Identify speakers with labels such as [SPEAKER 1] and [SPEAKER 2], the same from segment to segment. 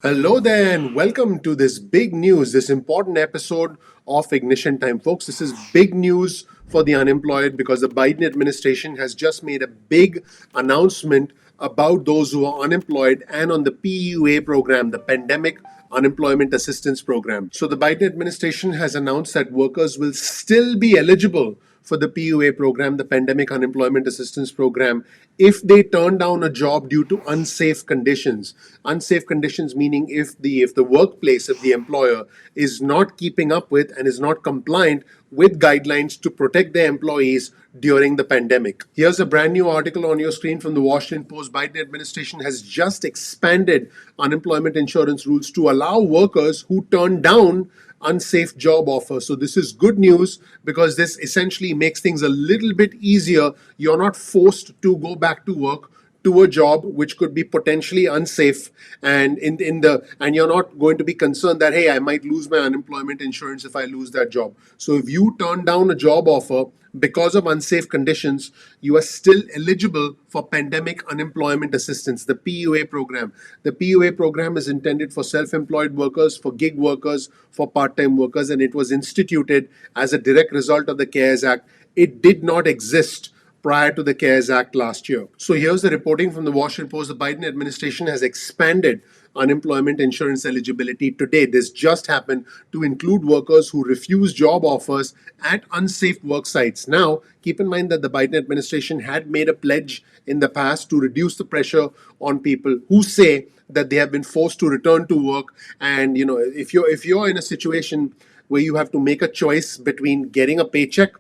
[SPEAKER 1] Hello there, and welcome to this big news, this important episode of Ignition Time. Folks, this is big news for the unemployed because the Biden administration has just made a big announcement about those who are unemployed and on the PUA program, the Pandemic Unemployment Assistance Program. So, the Biden administration has announced that workers will still be eligible for the PUA program, the Pandemic Unemployment Assistance Program, if they turn down a job due to unsafe conditions. Unsafe conditions meaning if the workplace, if the employer is not keeping up with and is not compliant with guidelines to protect their employees during the pandemic. Here's a brand new article on your screen from the Washington Post. Biden administration has just expanded unemployment insurance rules to allow workers who turn down unsafe job offer. So this is good news because this essentially makes things a little bit easier. You're not forced to go back to work to a job which could be potentially unsafe, and and you're not going to be concerned that, hey, I might lose my unemployment insurance if I lose that job. So if you turn down a job offer because of unsafe conditions, you are still eligible for pandemic unemployment assistance, the PUA program. The PUA program is intended for self-employed workers, for gig workers, for part-time workers, and it was instituted as a direct result of the CARES Act. It did not exist prior to the CARES Act last year. So here's the reporting from the Washington Post. The Biden administration has expanded unemployment insurance eligibility today. This just happened to include workers who refuse job offers at unsafe work sites. Now, keep in mind that the Biden administration had made a pledge in the past to reduce the pressure on people who say that they have been forced to return to work. And if you're in a situation where you have to make a choice between getting a paycheck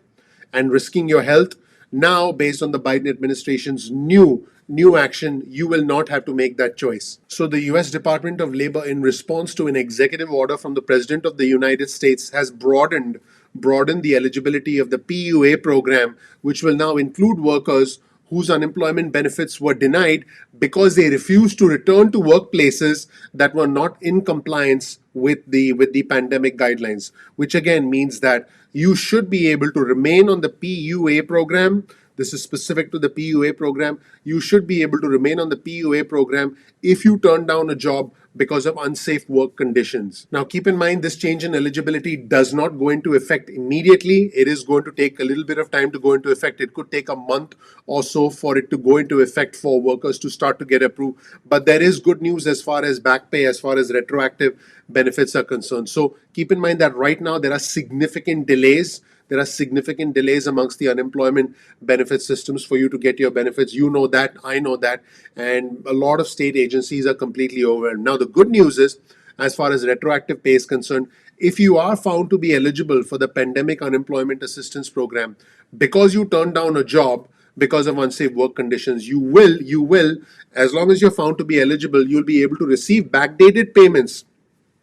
[SPEAKER 1] and risking your health, now based on the Biden administration's new action, you will not have to make that choice. So the US Department of Labor, in response to an executive order from the President of the United States, has broadened the eligibility of the PUA program, which will now include workers whose unemployment benefits were denied because they refused to return to workplaces that were not in compliance with the pandemic guidelines, which again means that you should be able to remain on the PUA program. This is specific to the PUA program. You should be able to remain on the PUA program if you turn down a job because of unsafe work conditions. Now, keep in mind this change in eligibility does not go into effect immediately. It is going to take a little bit of time to go into effect. It could take a month or so for it to go into effect for workers to start to get approved. But there is good news as far as back pay, as far as retroactive benefits are concerned. So keep in mind that right now there are significant delays. There are significant delays amongst the unemployment benefit systems for you to get your benefits. You know that, I know that, and a lot of state agencies are completely overwhelmed. Now, the good news is, as far as retroactive pay is concerned, if you are found to be eligible for the Pandemic Unemployment Assistance Program because you turned down a job because of unsafe work conditions, you will, as long as you're found to be eligible, you'll be able to receive backdated payments.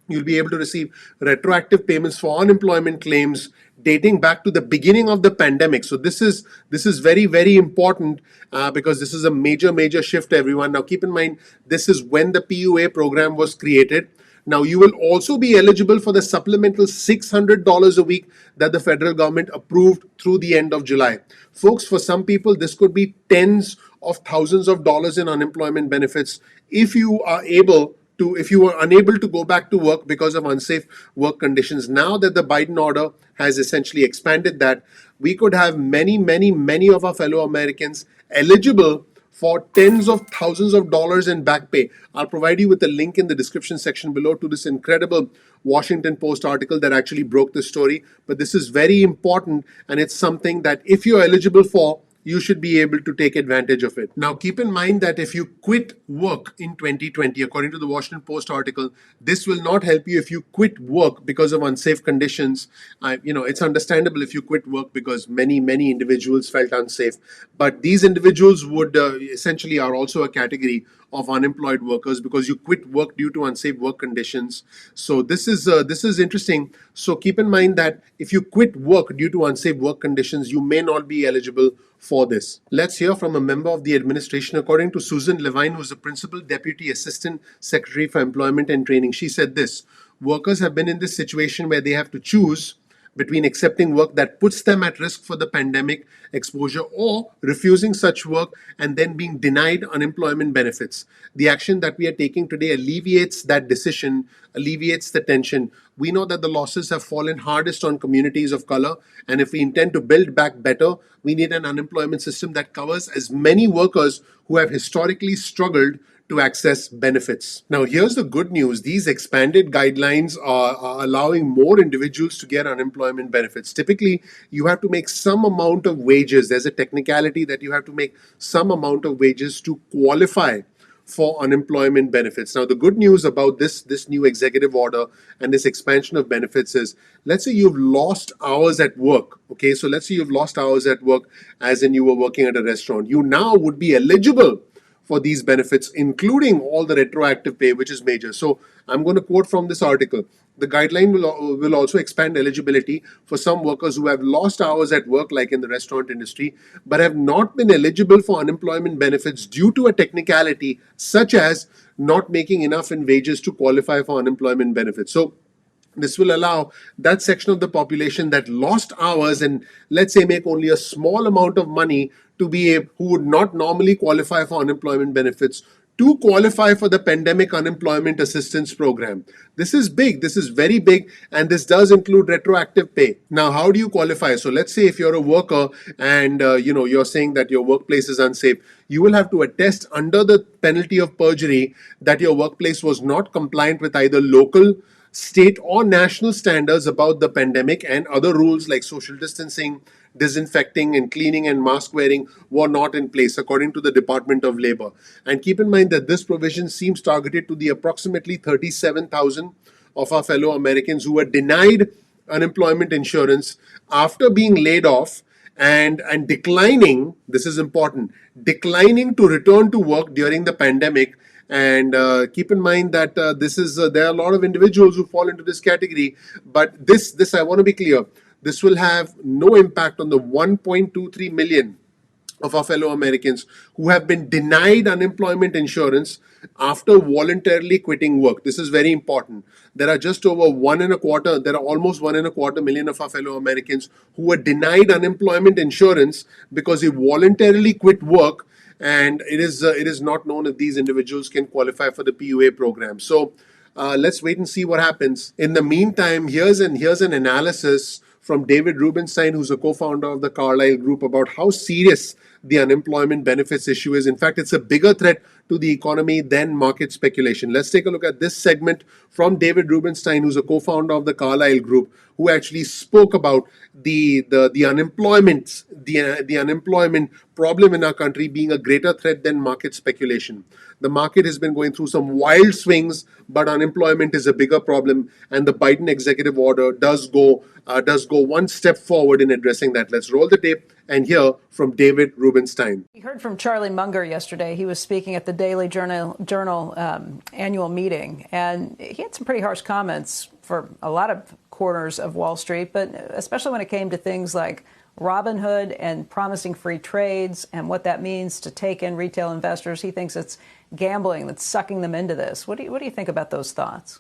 [SPEAKER 1] You'll be able to receive retroactive payments for unemployment claims dating back to the beginning of the pandemic. So this is very, very important because this is a major shift, everyone. Now keep in mind, this is when the PUA program was created. Now you will also be eligible for the supplemental $600 a week that the federal government approved through the end of July. Folks, for some people, this could be tens of thousands of dollars in unemployment benefits if you are if you were unable to go back to work because of unsafe work conditions. Now that the Biden order has essentially expanded that, we could have many of our fellow Americans eligible for tens of thousands of dollars in back pay. I'll provide you with a link in the description section below to this incredible Washington Post article that actually broke this story. But this is very important, and it's something that if you're eligible for, you should be able to take advantage of it. Now, keep in mind that if you quit work in 2020, according to the Washington Post article, this will not help you if you quit work because of unsafe conditions. It's understandable if you quit work because many individuals felt unsafe. But these individuals would essentially are also a category of unemployed workers because you quit work due to unsafe work conditions. So this is interesting. So keep in mind that if you quit work due to unsafe work conditions, you may not be eligible for this. Let's hear from a member of the administration. According to Susan Levine, who is the Principal Deputy Assistant Secretary for Employment and Training, she said this: workers have been in this situation where they have to choose between accepting work that puts them at risk for the pandemic exposure or refusing such work and then being denied unemployment benefits. The action that we are taking today alleviates that decision, alleviates the tension. We know that the losses have fallen hardest on communities of color, and if we intend to build back better, we need an unemployment system that covers as many workers who have historically struggled to access benefits. Now, here's the good news. These expanded guidelines are allowing more individuals to get unemployment benefits. Typically, you have to make some amount of wages. There's a technicality that you have to make some amount of wages to qualify for unemployment benefits. Now, the good news about this new executive order and this expansion of benefits is, let's say you've lost hours at work. Okay, so let's say you've lost hours at work, as in you were working at a restaurant. You now would be eligible for these benefits, including all the retroactive pay, which is major. So I'm going to quote from this article. The guideline will also expand eligibility for some workers who have lost hours at work, like in the restaurant industry, but have not been eligible for unemployment benefits due to a technicality such as not making enough in wages to qualify for unemployment benefits. So this will allow that section of the population that lost hours and, let's say, make only a small amount of money to be who would not normally qualify for unemployment benefits to qualify for the pandemic unemployment assistance program. This is big. This is very big, and this does include retroactive pay. Now, how do you qualify? So let's say if you're a worker and you're saying that your workplace is unsafe, you will have to attest under the penalty of perjury that your workplace was not compliant with either local, state, or national standards about the pandemic, and other rules like social distancing, disinfecting and cleaning and mask wearing were not in place according to the Department of Labor. And keep in mind that this provision seems targeted to the approximately 37,000 of our fellow Americans who were denied unemployment insurance after being laid off and declining, this is important, declining to return to work during the pandemic. And keep in mind that there are a lot of individuals who fall into this category. But this I want to be clear. This will have no impact on the 1.23 million of our fellow Americans who have been denied unemployment insurance after voluntarily quitting work. This is very important. There are just over there are almost 1.25 million of our fellow Americans who were denied unemployment insurance because they voluntarily quit work, and it is not known if these individuals can qualify for the PUA program. So let's wait and see what happens. In the meantime, here's an analysis from David Rubenstein, who's a co-founder of the Carlyle Group, about how serious the unemployment benefits issue is. In fact, it's a bigger threat to the economy than market speculation. Let's take a look at this segment from David Rubenstein, who's a co-founder of the Carlyle Group, who actually spoke about the unemployment problem in our country being a greater threat than market speculation. The market has been going through some wild swings, but unemployment is a bigger problem, and the Biden executive order does go one step forward in addressing that. Let's roll the tape and hear from David Rubenstein.
[SPEAKER 2] We heard from Charlie Munger yesterday. He was speaking at the Daily Journal annual meeting, and he had some pretty harsh comments for a lot of corners of Wall Street, but especially when it came to things like Robinhood and promising free trades and what that means to take in retail investors. He thinks it's gambling that's sucking them into this. What do you think about those thoughts?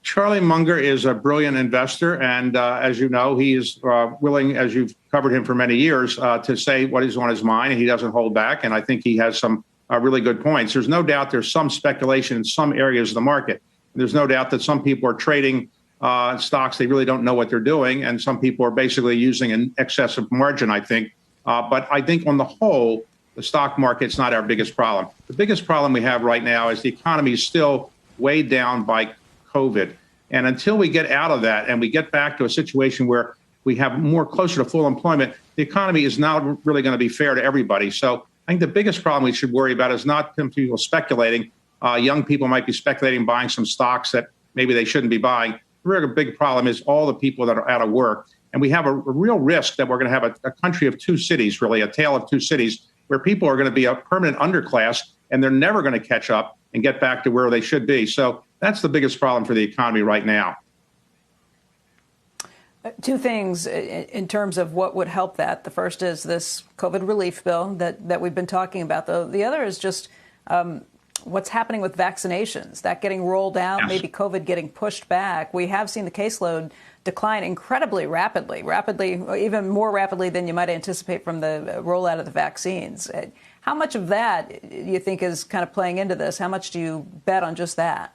[SPEAKER 3] Charlie Munger is a brilliant investor, and as you know, he is willing, as you've covered him for many years, to say what is on his mind, and he doesn't hold back. And I think he has some really good points. There's no doubt there's some speculation in some areas of the market. There's no doubt that some people are trading stocks they really don't know what they're doing, and some people are basically using an excessive margin, I think. But I think on the whole, the stock market's not our biggest problem. The biggest problem we have right now is the economy is still weighed down by COVID. And until we get out of that and we get back to a situation where we have more closer to full employment, the economy is not really going to be fair to everybody. So I think the biggest problem we should worry about is not people speculating. Young people might be speculating buying some stocks that maybe they shouldn't be buying. The real big problem is all the people that are out of work. And we have a real risk that we're going to have a country of two cities, really, a tale of two cities, where people are going to be a permanent underclass and they're never going to catch up and get back to where they should be. So that's the biggest problem for the economy right now.
[SPEAKER 2] Two things in terms of what would help that. The first is this COVID relief bill that we've been talking about. The other is just what's happening with vaccinations, that getting rolled out,
[SPEAKER 3] Yes.
[SPEAKER 2] maybe COVID getting pushed back. We have seen the caseload decline incredibly rapidly, even more rapidly than you might anticipate from the rollout of the vaccines. How much of that do you think is kind of playing into this? How much do you bet on just that?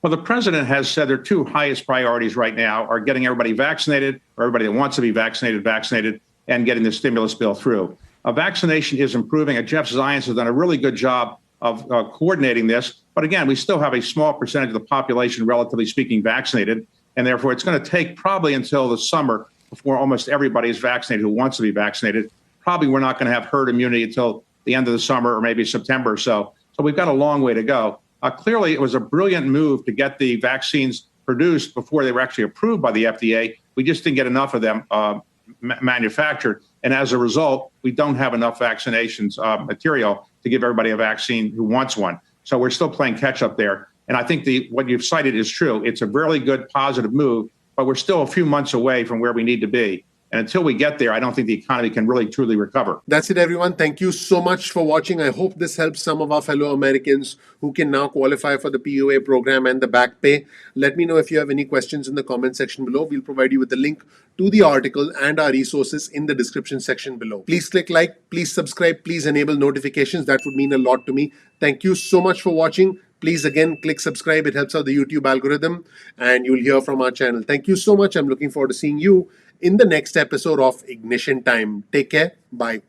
[SPEAKER 3] Well, the president has said their two highest priorities right now are getting everybody vaccinated, or everybody that wants to be vaccinated, and getting the stimulus bill through. Vaccination is improving. Jeff Zients has done a really good job of coordinating this. But again, we still have a small percentage of the population, relatively speaking, vaccinated. And therefore, it's going to take probably until the summer before almost everybody is vaccinated who wants to be vaccinated. Probably we're not going to have herd immunity until the end of the summer or maybe September or so. So we've got a long way to go. Clearly, it was a brilliant move to get the vaccines produced before they were actually approved by the FDA. We just didn't get enough of them manufactured. And as a result, we don't have enough vaccinations material to give everybody a vaccine who wants one. So we're still playing catch up there. And I think what you've cited is true. It's a really good positive move, but we're still a few months away from where we need to be. And until we get there, I don't think the economy can really truly recover.
[SPEAKER 1] That's it, everyone. Thank you so much for watching. I hope this helps some of our fellow Americans who can now qualify for the POA program and the back pay. Let me know if you have any questions in the comment section below. We'll provide you with the link to the article and our resources in the description section below. Please click like, please subscribe, please enable notifications. That would mean a lot to me. Thank you so much for watching. Please again click subscribe. It helps out the YouTube algorithm and you'll hear from our channel. Thank you so much. I'm looking forward to seeing you in the next episode of Ignition Time. Take care. Bye.